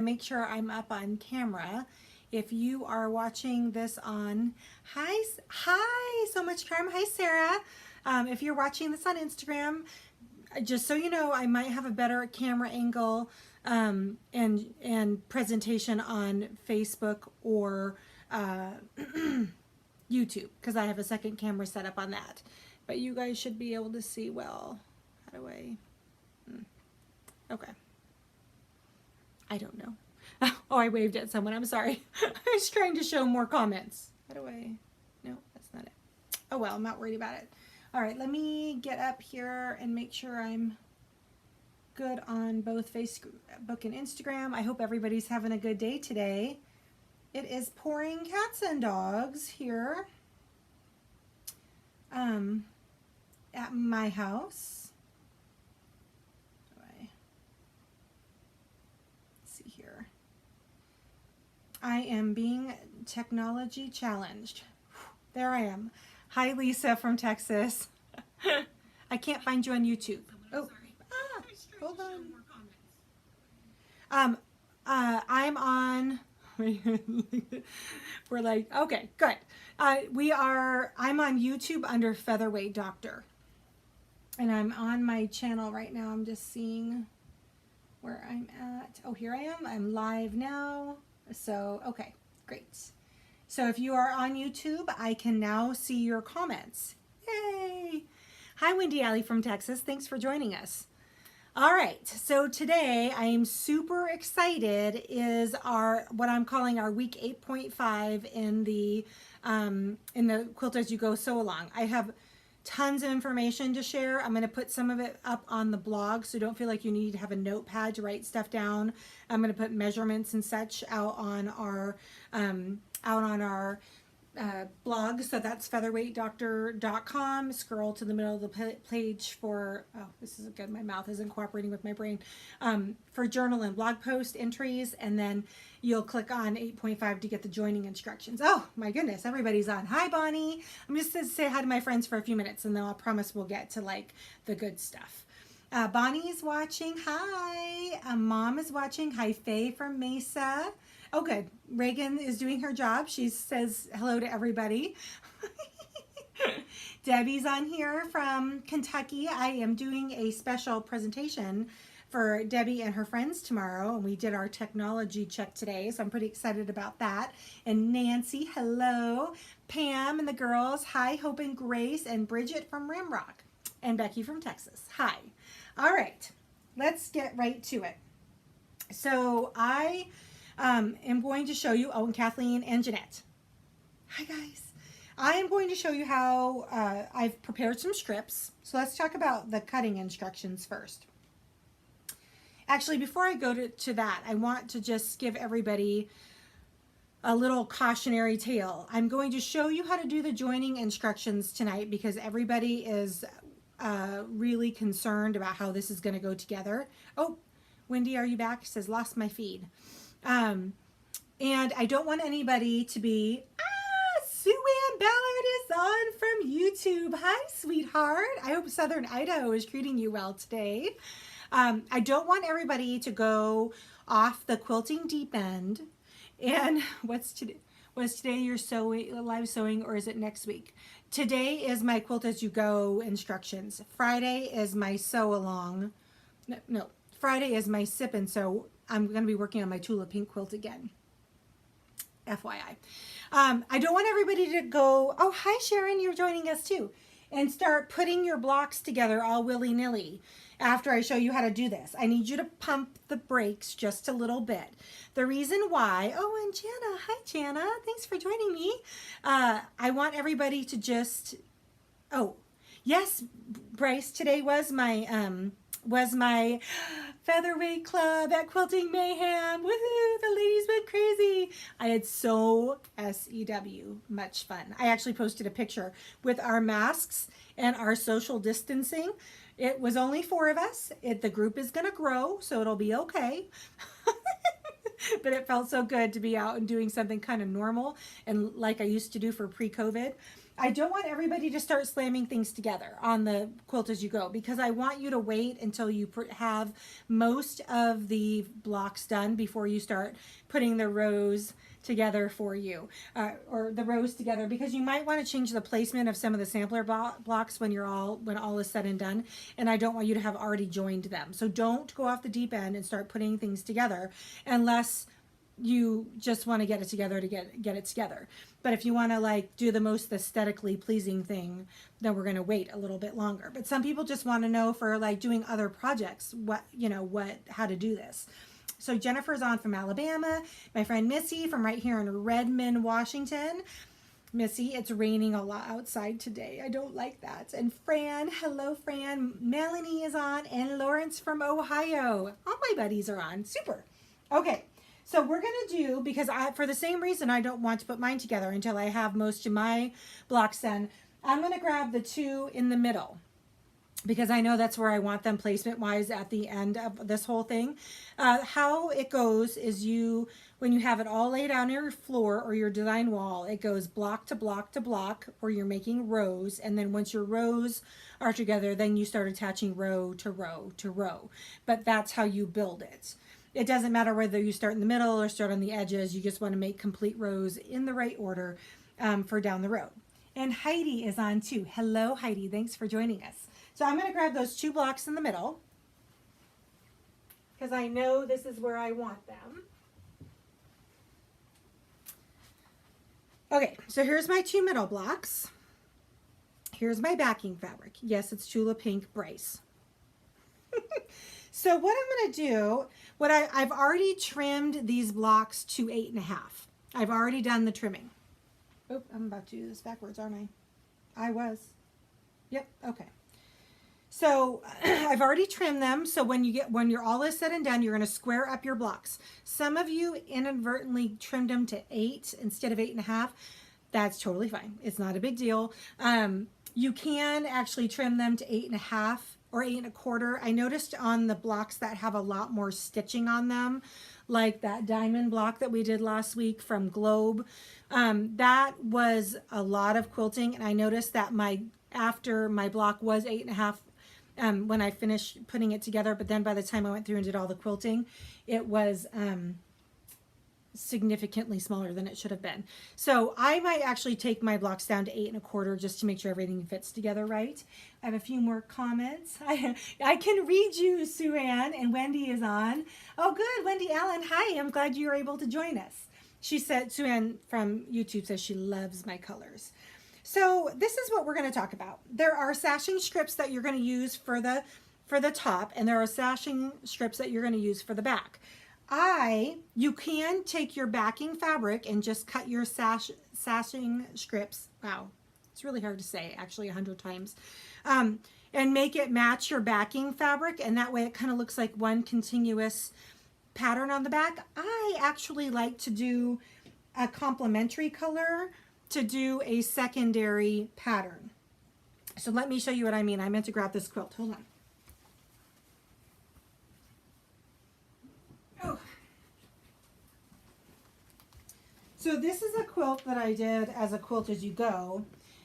make sure I'm up on camera. If you are watching this on, hi, so much charm. Hi, Sarah. If you're watching this on Instagram, just so you know, I might have a better camera angle and presentation on Facebook or YouTube because I have a second camera set up on that. But you guys should be able to see well. How do I? Okay. I don't know. Oh, I waved at someone. I'm sorry. I was trying to show more comments. How do I? No, that's not it. Oh, well, I'm not worried about it. All right, let me get up here and make sure I'm good on both Facebook and Instagram. I hope everybody's having a good day today. It is pouring cats and dogs here at my house. I am being technology challenged. There I am. Hi, Lisa from Texas. I can't find you on YouTube. Oh, hold on. I'm on. We're like, okay, good. I'm on YouTube under Featherweight Doctor, and I'm on my channel right now. I'm just seeing where I'm at. Oh, here I am. I'm live now. So, okay, great. So if you are on YouTube, I can now see your comments. Yay! Hi, Wendy Alley from Texas. Thanks for joining us. All right, so today I am super excited is what I'm calling our week 8.5 in the Quilt As You Go Sew Along. I have tons of information to share. I'm going to put some of it up on the blog, so don't feel like you need to have a notepad to write stuff down. I'm going to put measurements and such out on our blog, so that's featherweightdoctor.com. Scroll to the middle of the page for, oh, this isn't good, my mouth isn't cooperating with my brain, for journal and blog post entries, and then you'll click on 8.5 to get the joining instructions. Oh my goodness, everybody's on. Hi, Bonnie. I'm just going to say hi to my friends for a few minutes, and then I'll promise we'll get to like the good stuff. Bonnie's watching. Hi. Mom is watching. Hi, Faye from Mesa. Oh, good. Reagan is doing her job. She says hello to everybody. Debbie's on here from Kentucky. I am doing a special presentation for Debbie and her friends tomorrow, and we did our technology check today, so I'm pretty excited about that. And Nancy, hello. Pam and the girls, hi. Hope and Grace, and Bridget from Ramrock, and Becky from Texas, hi. All right, let's get right to it. So I am going to show you, oh, and Kathleen and Jeanette. Hi, guys. I am going to show you how I've prepared some strips. So let's talk about the cutting instructions first. Actually, before I go to that, I want to just give everybody a little cautionary tale. I'm going to show you how to do the joining instructions tonight because everybody is really concerned about how this is going to go together. Oh, Wendy, are you back? It says, lost my feed. And I don't want anybody to be, Sue Ann Ballard is on from YouTube. Hi, sweetheart. I hope Southern Idaho is treating you well today. I don't want everybody to go off the quilting deep end. And what's today? Was today your live sewing, or is it next week? Today is my Quilt As You Go instructions. Friday is my sew along. No, Friday is my sip and sew. I'm going to be working on my Tulip Pink quilt again. FYI. I don't want everybody to go, oh, hi, Sharon, you're joining us too, and start putting your blocks together all willy-nilly after I show you how to do this. I need you to pump the brakes just a little bit. The reason why, oh, and Jana, hi, Jana, thanks for joining me. I want everybody to just, oh, yes, Bryce, today was my Featherweight Club at Quilting Mayhem. Woohoo! The ladies went crazy. I had so SEW much fun. I actually posted a picture with our masks and our social distancing. It was only 4 of us. The group is going to grow, so it'll be okay. But it felt so good to be out and doing something kind of normal and like I used to do for pre-COVID. I don't want everybody to start slamming things together on the quilt as you go, because I want you to wait until you have most of the blocks done before you start putting the rows together for you, or the rows together, because you might want to change the placement of some of the sampler blocks when all is said and done, and I don't want you to have already joined them. So don't go off the deep end and start putting things together unless you just want to get it together to get it together. But if you want to like do the most aesthetically pleasing thing, then we're going to wait a little bit longer. But some people just want to know for like doing other projects how to do this. So Jennifer's on from Alabama. My friend Missy from right here in Redmond, Washington. Missy, it's raining a lot outside today. I don't like that. And Fran, hello Fran. Melanie is on, and Lawrence from Ohio. All my buddies are on. Super. Okay. So we're going to do, because for the same reason I don't want to put mine together until I have most of my blocks done, I'm going to grab the two in the middle, because I know that's where I want them placement wise at the end of this whole thing. How it goes is when you have it all laid out on your floor or your design wall, it goes block to block to block, or you're making rows. And then once your rows are together, then you start attaching row to row to row. But that's how you build it. It doesn't matter whether you start in the middle or start on the edges. You just want to make complete rows in the right order for down the road. And Heidi is on too. Hello, Heidi. Thanks for joining us. So I'm going to grab those two blocks in the middle, because I know this is where I want them. Okay, so here's my two middle blocks. Here's my backing fabric. Yes, it's Tula Pink Bryce. So what I'm going to do, I've already trimmed these blocks to 8.5. I've already done the trimming. Oh, I'm about to do this backwards, aren't I? I was. Yep, okay. So I've already trimmed them. So when you're all is said and done, you're going to square up your blocks. Some of you inadvertently trimmed them to 8 instead of 8.5. That's totally fine. It's not a big deal. You can actually trim them to 8.5 or 8.25. I noticed on the blocks that have a lot more stitching on them, like that diamond block that we did last week from Globe, that was a lot of quilting, and I noticed that after my block was 8.5 when I finished putting it together, but then by the time I went through and did all the quilting, it was significantly smaller than it should have been. So I might actually take my blocks down to 8.25 just to make sure everything fits together right. I have a few more comments. I can read you, Sue Ann, and Wendy is on. Oh, good. Wendy Allen. Hi. I'm glad you were able to join us. She said, Sue Ann from YouTube says she loves my colors. So this is what we're going to talk about. There are sashing strips that you're going to use for the top, and there are sashing strips that you're going to use for the back. You can take your backing fabric and just cut your sashing strips. Wow, it's really hard to say actually 100 times. And make it match your backing fabric, and that way it kind of looks like one continuous pattern on the back. I actually like to do a complementary color to do a secondary pattern. So let me show you what I mean. I meant to grab this quilt. Hold on. Oh. So this is a quilt that I did as a quilt as you go.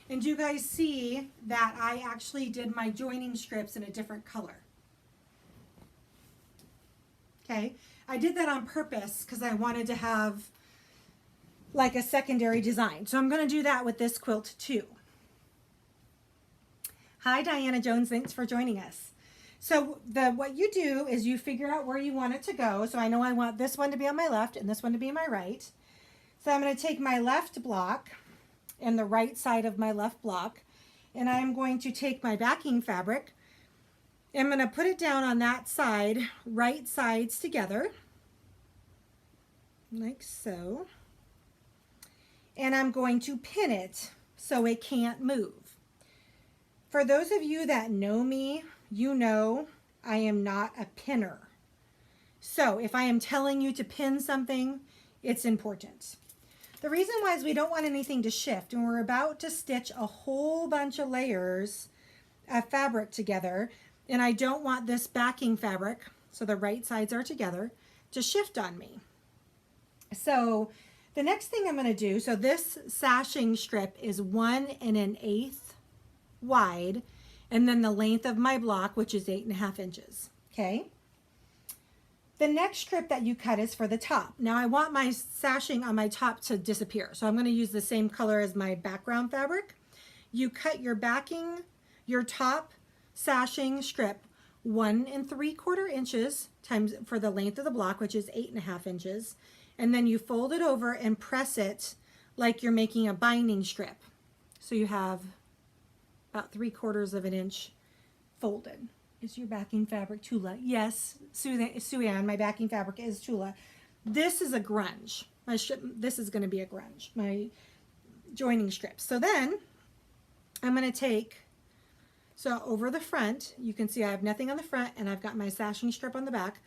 And you guys see that I actually did my joining strips in a different color. Okay, I did that on purpose because I wanted to have like a secondary design. So I'm going to do that with this quilt too. Hi Diana Jones, thanks for joining us. So what you do is you figure out where you want it to go. So I know I want this one to be on my left and this one to be on my right. So I'm going to take my left block and the right side of my left block, and I'm going to take my backing fabric. I'm going to put it down on that side, right sides together, like so. And I'm going to pin it so it can't move. For those of you that know me, you know I am not a pinner. So if I am telling you to pin something, it's important. The reason why is we don't want anything to shift, and we're about to stitch a whole bunch of layers of fabric together, and I don't want this backing fabric, so the right sides are together, to shift on me. So The next thing I'm going to do, so this sashing strip is 1 1/8 wide, and then the length of my block, which is 8.5 inches. Okay. The next strip that you cut is for the top. Now I want my sashing on my top to disappear, so I'm going to use the same color as my background fabric. You cut your backing, your top sashing strip 1 3/4 inches times for the length of the block, which is 8.5 inches. And then you fold it over and press it like you're making a binding strip. So you have about 3/4 of an inch folded. Is your backing fabric Tula? Yes, Sue Ann, my backing fabric is Tula. This is a grunge. This is going to be a grunge, my joining strips. So then I'm going to take, so over the front, you can see I have nothing on the front and I've got my sashing strip on the back.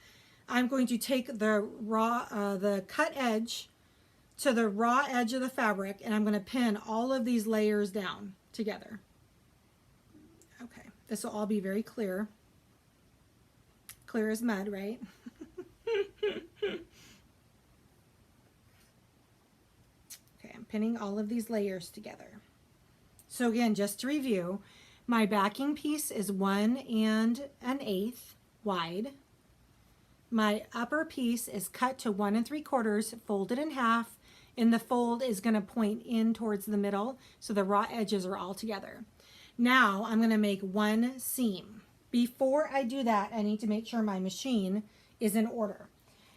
I'm going to take the cut edge to the raw edge of the fabric, and I'm going to pin all of these layers down together. Okay, this will all be very clear. Clear as mud, right? Okay, I'm pinning all of these layers together. So again, just to review, my backing piece is 1 1/8 wide. My upper piece is cut to 1 3/4, folded in half, and the fold is going to point in towards the middle, so the raw edges are all together. Now I'm going to make one seam. Before I do that, I need to make sure my machine is in order.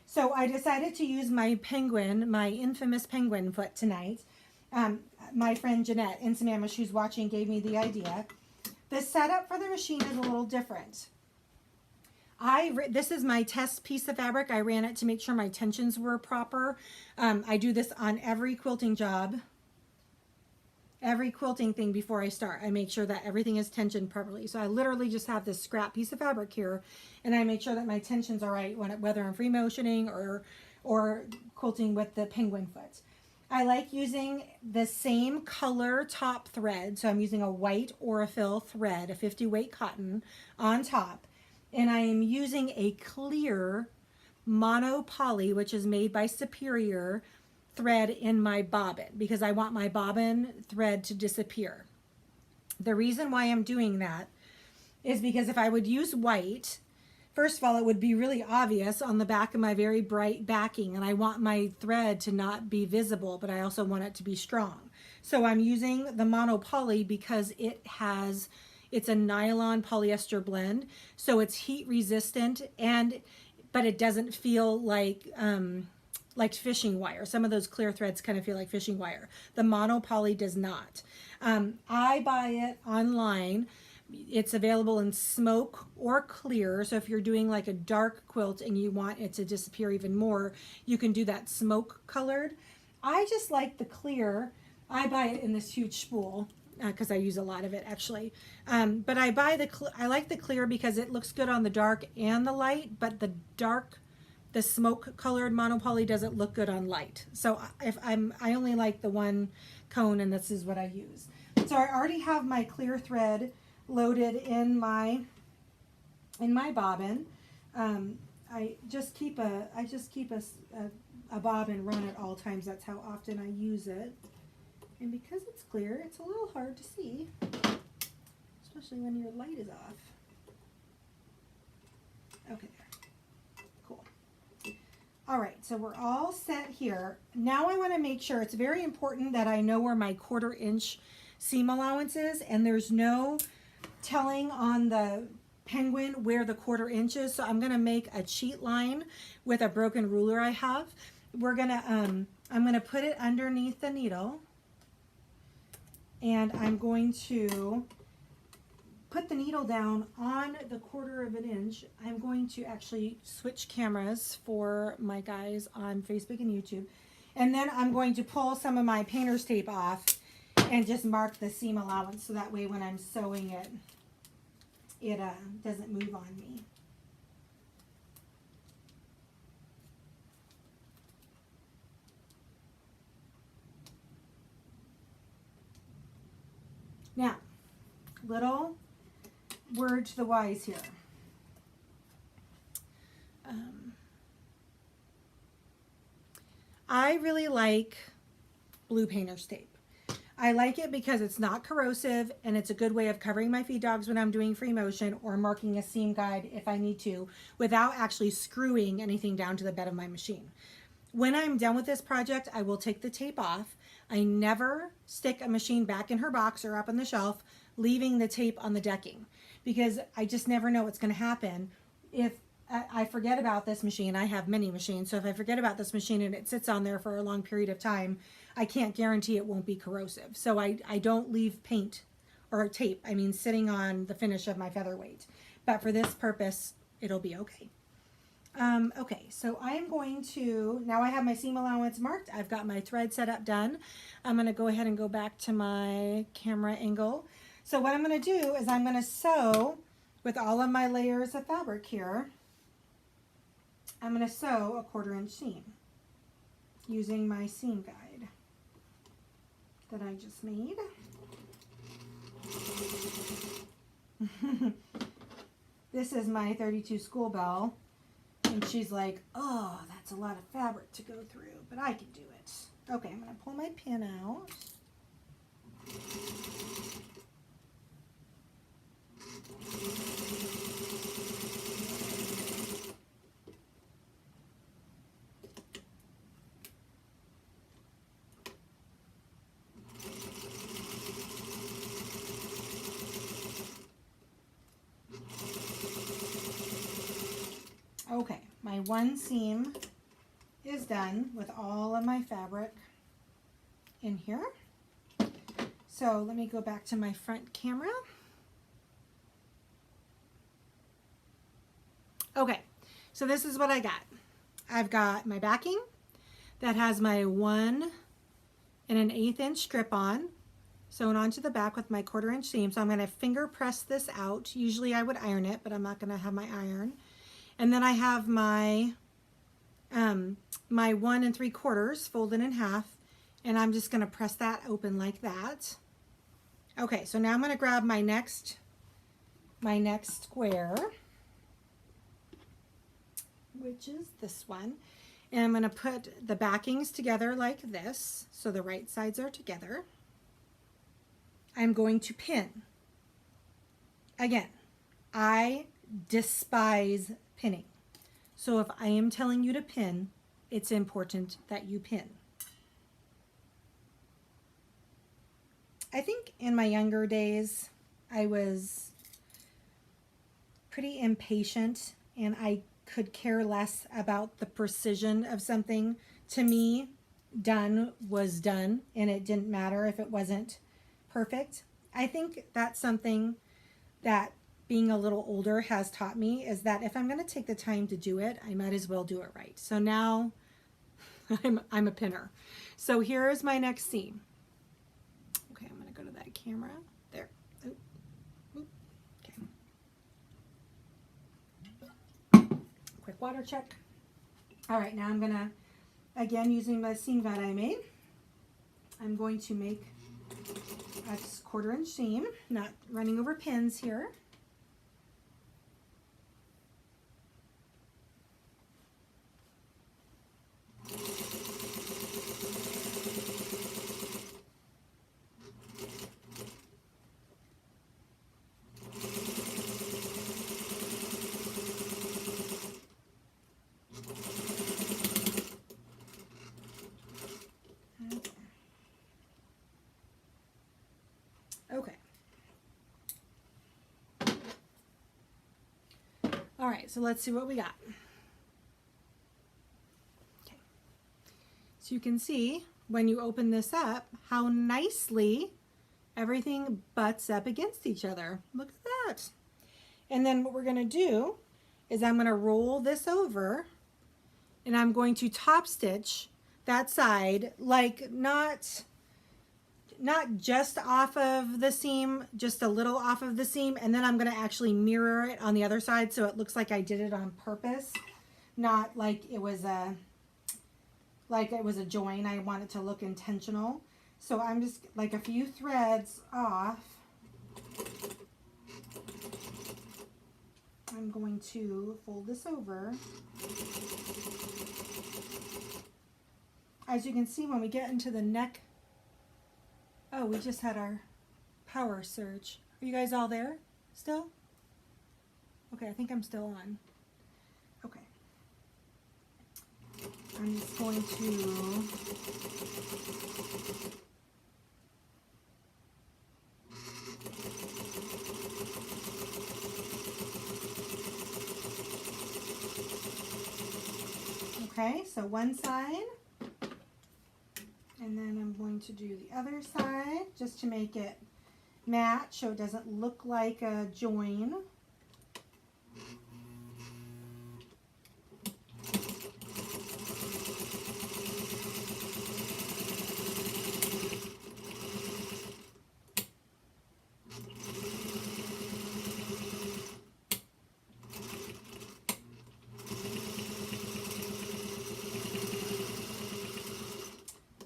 So I decided to use my penguin, my infamous penguin foot tonight. My friend Jeanette, Insamama, she's watching, gave me the idea. The setup for the machine is a little different. This is my test piece of fabric. I ran it to make sure my tensions were proper. I do this on every quilting job, every quilting thing before I start. I make sure that everything is tensioned properly. So I literally just have this scrap piece of fabric here, and I make sure that my tensions are right whether I'm free motioning or quilting with the penguin foot. I like using the same color top thread. So I'm using a white Aurifil thread, a 50 weight cotton on top. And I am using a clear mono poly, which is made by Superior, thread in my bobbin because I want my bobbin thread to disappear. The reason why I'm doing that is because if I would use white, first of all, it would be really obvious on the back of my very bright backing, and I want my thread to not be visible, but I also want it to be strong. So I'm using the mono poly because it's a nylon polyester blend, so it's heat resistant, but it doesn't feel like fishing wire. Some of those clear threads kind of feel like fishing wire. The mono poly does not. I buy it online. It's available in smoke or clear. So if you're doing like a dark quilt and you want it to disappear even more, you can do that smoke colored. I just like the clear. I buy it in this huge spool because I use a lot of it actually. But I like the clear because it looks good on the dark and the light, but the smoke colored monopoly doesn't look good on light. So I only like the one cone, and this is what I use. So I already have my clear thread loaded in my bobbin. I just keep a bobbin run at all times. That's how often I use it. And because it's clear, it's a little hard to see, especially when your light is off. Okay, there. Cool. All right, so we're all set here. Now I want to make sure, it's very important that I know where my 1/4 inch seam allowance is, and there's no telling on the penguin where the 1/4 inch is. So I'm going to make a cheat line with a broken ruler I have. I'm going to put it underneath the needle. And I'm going to put the needle down on the 1/4 inch. I'm going to actually switch cameras for my guys on Facebook and YouTube. And then I'm going to pull some of my painter's tape off and just mark the seam allowance so that way when I'm sewing it, it doesn't move on me. Now, little word to the wise here. I really like blue painter's tape. I like it because it's not corrosive and it's a good way of covering my feed dogs when I'm doing free motion or marking a seam guide if I need to without actually screwing anything down to the bed of my machine. When I'm done with this project, I will take the tape off. I never stick a machine back in her box or up on the shelf, leaving the tape on the decking, because I just never know what's going to happen. If I forget about this machine, I have many machines, so if I forget about this machine and it sits on there for a long period of time, I can't guarantee it won't be corrosive. So I don't leave paint or tape, I mean sitting on the finish of my Featherweight. But for this purpose, it'll be okay. Okay, so I am going to, now I have my seam allowance marked. I've got my thread set up done. I'm going to go ahead and go back to my camera angle. So what I'm going to do is I'm going to sew with all of my layers of fabric here. I'm going to sew a 1/4 inch seam using my seam guide that I just made. This is my 32 school bell. And she's like, oh, that's a lot of fabric to go through, but I can do it. Okay, I'm going to pull my pin out. Okay, my one seam is done with all of my fabric in here. So let me go back to my front camera. Okay, so this is what I got. I've got my backing that has my 1 1/8 inch strip on, sewn onto the back with my 1/4 inch seam. So I'm going to finger press this out. Usually I would iron it, but I'm not going to have my iron. And then I have my my 1 3/4 folded in half, and I'm just going to press that open like that. Okay, so now I'm going to grab my next square, which is this one, and I'm going to put the backings together like this, so the right sides are together. I'm going to pin. Again, I despise pinning. So if I am telling you to pin, it's important that you pin. I think in my younger days, I was pretty impatient and I could care less about the precision of something. To me, done was done, and it didn't matter if it wasn't perfect. I think that's something that being a little older has taught me, is that if I'm going to take the time to do it, I might as well do it right. So now I'm a pinner. So here is my next seam. Okay, I'm going to go to that camera. There. Oop. Oop. Okay. Quick water check. All right, now I'm going to, again, using my seam guide I made, I'm going to make a 1/4 inch seam, not running over pins here. Okay. All right, so let's see what we got. Okay. So you can see when you open this up how nicely everything butts up against each other. Look at that. And then what we're going to do is I'm going to roll this over and I'm going to top stitch that side, like not just off of the seam, just a little off of the seam, and then I'm going to actually mirror it on the other side so it looks like I did it on purpose, not like it was a join. I want it to look intentional. So I'm just like a few threads off. I'm going to fold this over. as you can see, when we get into the neck, oh, we just had our power surge. Are you guys all there still? Okay, I think I'm still on. Okay. I'm just going to okay, so one side, and then I'm going to do the other side just to make it match so it doesn't look like a join.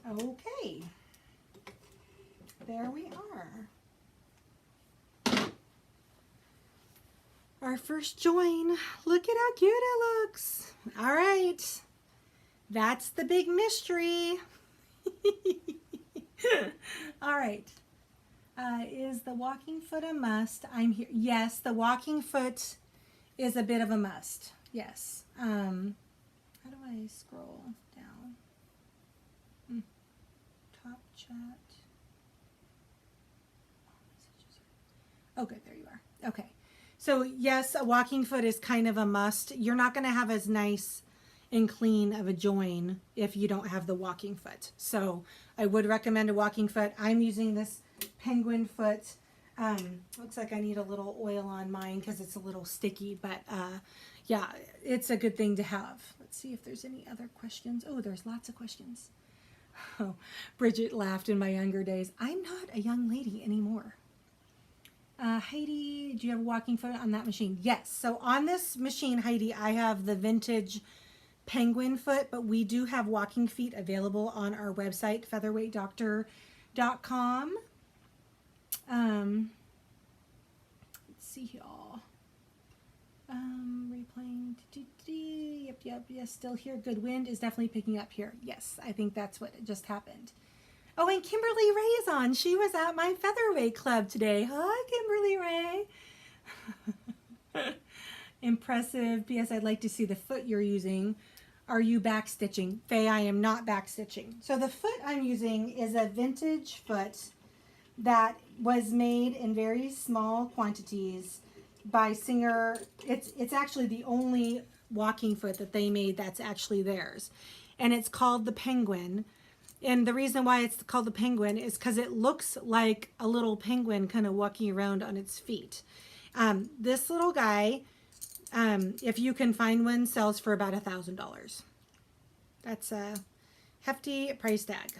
Okay, there we are. Our first join. Look at how cute it looks. All right, that's the big mystery. All right, is the walking foot a must? I'm here. Yes, the walking foot is a bit of a must. Yes. How do I scroll down? Top chat. Oh, good. There you are. Okay. So yes, a walking foot is kind of a must. You're not going to have as nice and clean of a join if you don't have the walking foot. So I would recommend a walking foot. I'm using this penguin foot. Looks like I need a little oil on mine because it's a little sticky, but yeah, it's a good thing to have. Let's see if there's any other questions. Oh, there's lots of questions. Oh, Bridget laughed in my younger days. I'm not a young lady anymore. Heidi, do you have a walking foot on that machine? Yes. So on this machine, Heidi, I have the vintage penguin foot, but we do have walking feet available on our website, featherweightdoctor.com. Let's see y'all. Replaying. Yep, yes, still here. Good wind is definitely picking up here. Yes, I think that's what just happened. Oh, and Kimberly Ray is on. She was at my Featherweight Club today. Hi, Kimberly Ray. Impressive. P.S. I'd like to see the foot you're using. Are you backstitching? Faye, I am not backstitching. So the foot I'm using is a vintage foot that was made in very small quantities by Singer. It's actually the only walking foot that they made that's actually theirs. And it's called the Penguin. And the reason why it's called the Penguin is because it looks like a little penguin kind of walking around on its feet. This little guy, if you can find one, sells for about $1,000. That's a hefty price tag.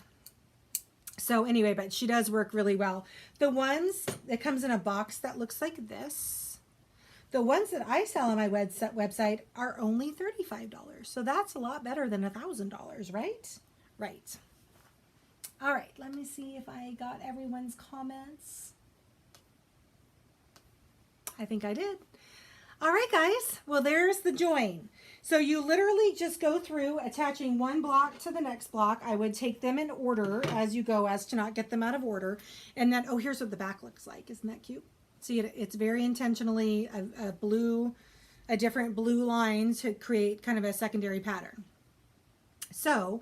So anyway, but she does work really well. The ones that comes in a box that looks like this, the ones that I sell on my website are only $35. So that's a lot better than $1,000, right? Right. All right, let me see if I got everyone's comments. I think I did. All right, guys. Well, there's the join. So you literally just go through attaching one block to the next block. I would take them in order as you go as to not get them out of order. And then, oh, here's what the back looks like. Isn't that cute? See, it's very intentionally a different blue line to create kind of a secondary pattern. So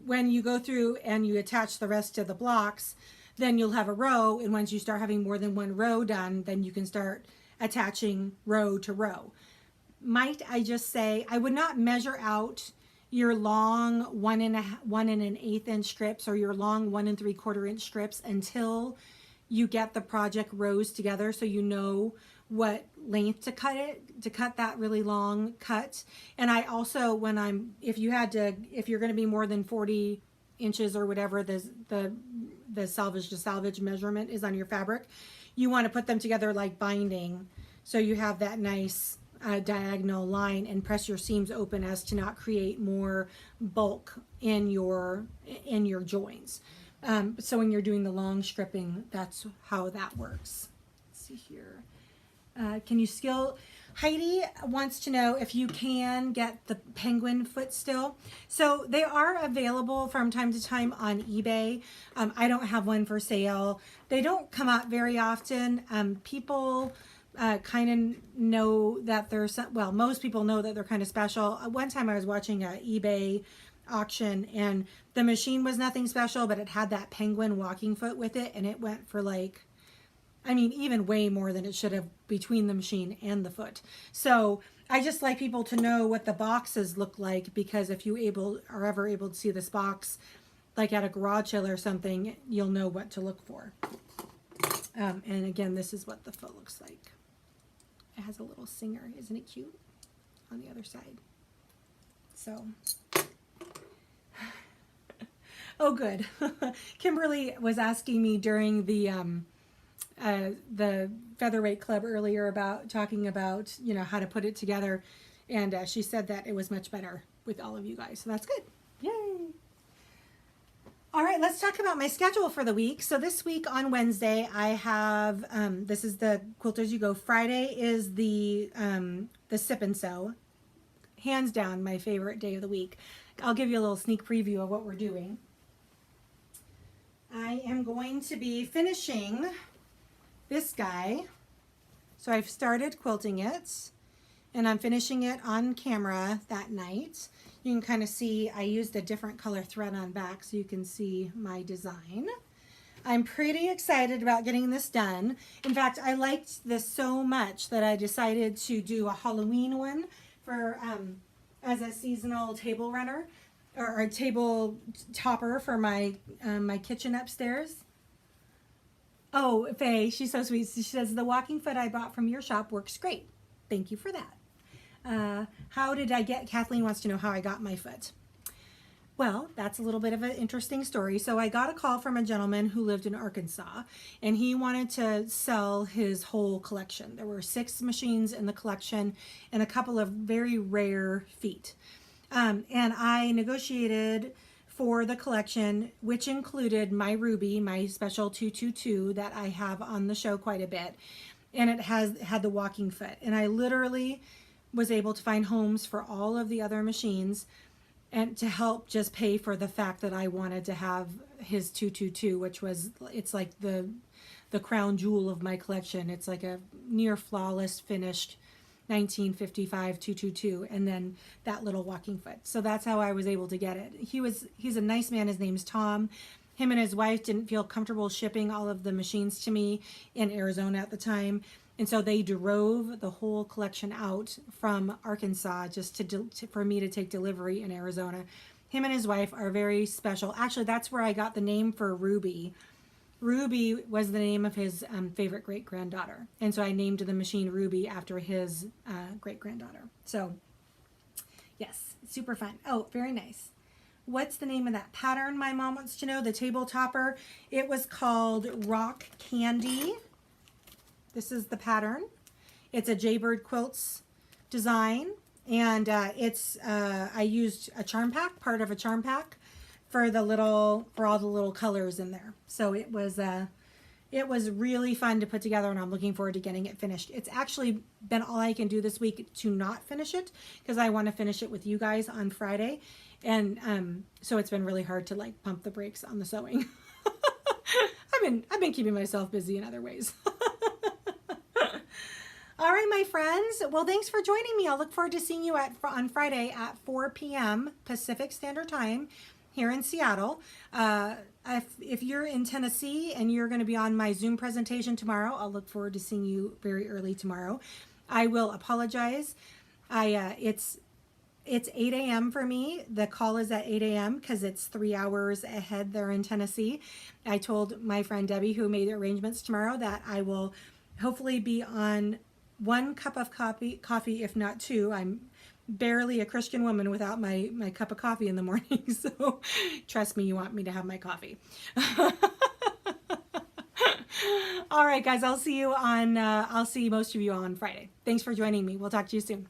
when you go through and you attach the rest of the blocks, then you'll have a row. And once you start having more than one row done, then you can start attaching row to row. Might I just say, I would not measure out your long 1 1/8 inch strips or your long 1 3/4 inch strips until you get the project rows together, so you know what length to cut that really long cut. And I also, if you're going to be more than 40 inches or whatever the salvage to salvage measurement is on your fabric, you want to put them together like binding, so you have that nice diagonal line, and press your seams open as to not create more bulk in your joins. So when you're doing the long stripping, that's how that works. Let's see here. Can you Heidi wants to know if you can get the penguin foot still. So they are available from time to time on eBay. I don't have one for sale. They don't come out very often. People kind of know that they're, well, most people know that they're kind of special. One time I was watching an eBay auction and the machine was nothing special, but it had that penguin walking foot with it, and it went for like, I mean, even way more than it should have between the machine and the foot. So I just like people to know what the boxes look like, because if you are ever able to see this box, like at a garage sale or something, you'll know what to look for. And again, this is what the foot looks like. It has a little singer. Isn't it cute? On the other side. So, oh good. Kimberly was asking me during the Featherweight Club earlier about talking about, you know, how to put it together, and she said that it was much better with all of you guys, so that's good. Yay! All right, let's talk about my schedule for the week. So this week on Wednesday I have this is the Quilt As You Go. Friday is the sip and sew, hands down my favorite day of the week. I'll give you a little sneak preview of what we're doing. I am going to be finishing this guy. So I've started quilting it and I'm finishing it on camera that night. You can kind of see I used a different color thread on back so you can see my design. I'm pretty excited about getting this done. In fact, I liked this so much that I decided to do a Halloween one for as a seasonal table runner or a table topper for my my kitchen upstairs. Oh, Faye, she's so sweet. She says, the walking foot I bought from your shop works great. Thank you for that. How did I get, Kathleen wants to know how I got my foot. Well, that's a little bit of an interesting story. So I got a call from a gentleman who lived in Arkansas, and he wanted to sell his whole collection. There were 6 machines in the collection and a couple of very rare feet. And I negotiated for the collection, which included my Ruby, my special 222 that I have on the show quite a bit, and it had the walking foot. And I literally was able to find homes for all of the other machines and to help just pay for the fact that I wanted to have his 222, which was, it's like the crown jewel of my collection. It's like a near flawless finished 1955 222, and then that little walking foot. So that's how I was able to get it. He's a nice man. His name's Tom. Him and his wife didn't feel comfortable shipping all of the machines to me in Arizona at the time, and so they drove the whole collection out from Arkansas just for me to take delivery in Arizona. Him and his wife are very special. Actually, that's where I got the name for Ruby. Ruby was the name of his favorite great-granddaughter. And so I named the machine Ruby after his great-granddaughter. So, yes, super fun. Oh, very nice. What's the name of that pattern, my mom wants to know? The table topper. It was called Rock Candy. This is the pattern. It's a Jaybird Quilts design. And I used a charm pack, part of a charm pack, for all the little colors in there. So it was really fun to put together, and I'm looking forward to getting it finished. It's actually been all I can do this week to not finish it, because I want to finish it with you guys on Friday. And so it's been really hard to like pump the brakes on the sewing. I've been keeping myself busy in other ways. All right, my friends. Well, thanks for joining me. I'll look forward to seeing you on Friday at 4 p.m. Pacific Standard Time here in Seattle. If you're in Tennessee and you're going to be on my Zoom presentation tomorrow, I'll look forward to seeing you very early tomorrow. I will apologize. It's 8 a.m. for me. The call is at 8 a.m. because it's 3 hours ahead there in Tennessee. I told my friend Debbie, who made the arrangements tomorrow, that I will hopefully be on 1 cup of coffee, if not 2. I'm barely a Christian woman without my cup of coffee in the morning. So trust me, you want me to have my coffee. All right, guys, I'll see most of you on Friday. Thanks for joining me. We'll talk to you soon.